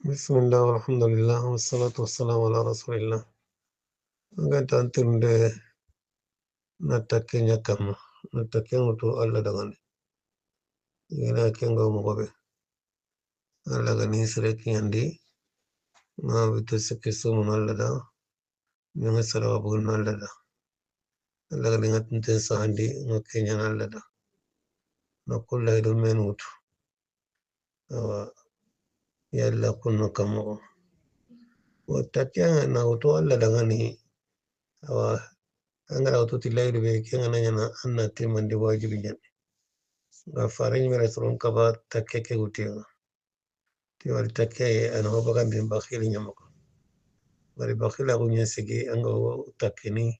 بسم الله والحمد لله والصلاة والسلام على رسول الله. Angkan tantunde natakenya kama natakengo to Allah dagani ina kengo mogobe Allah gani sireki andi ma bitu sikisu mun Allah da nyanga sarawa bugun Allah da Allah gani ngatinte sahandi ngakenya Allah da na kulla idu menutu awa yalla kunno kamo watakenga na uto Allah dagani awa angara uto tilaidu be kenga nanyana anna timandi wajibi jan ga farin mera tsoron kaba takkeke gutiya ti wal takke an ho bagan bin bakhili nyamako bari bakhila gunya sigi anga ho takkini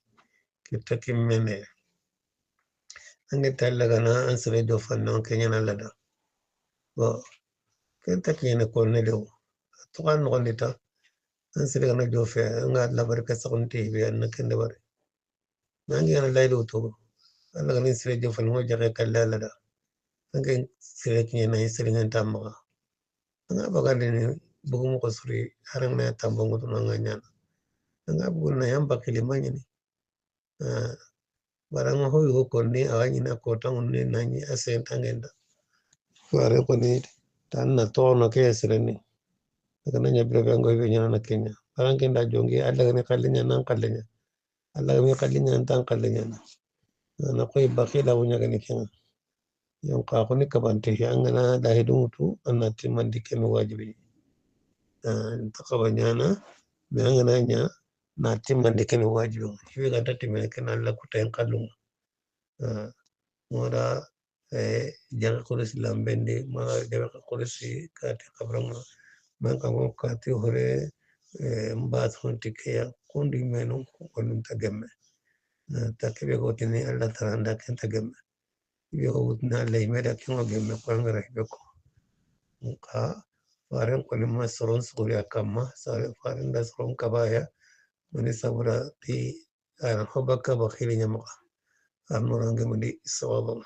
ki takkim mene anga talaga na an sere do fanno kenya na lada bo ken takkine ko ne do to kan no ndita an sere na do fe anga la barka sakunti be an kende bare nangi ana laydo to Allah ni sere do fanno jaga kala lada anga sere kinya na sere nganta ma anga bagande ni bugu mo ko suri harang na tambongo to nga nyana anga bugu na yamba kilimanya ni barang ho yo konni awani na kota unne nani asenta ngenda kware koni tan na to no ke sireni kana nya brebe ngo be nyana na Kenya barang kenda jongi Allah ne kallinya nan kallinya Allah ne kallinya tan kallinya na koy bakila wunya gani kenga yon ka koni kabante yanga na da hidumutu anati mandi kemi wajibi takabanyana meanga nanya na timmande kene wajibi hiwe ga tati me ken Allah kutayen kallum moda jaga kurisi lambende ma jaga kurisi kati kabrama man ka mo kati hore mbaat honti keya kundi meno konum tagamme takibe ko tini Allah taranda ken tagamme yo wutna Allah meda ken gemme ko ngara beko ka faren ko ni masron suri akamma sare faren da sron kabaya mani sabura ti ana hobaka bakhili nyamaka amnurange mudi sawaba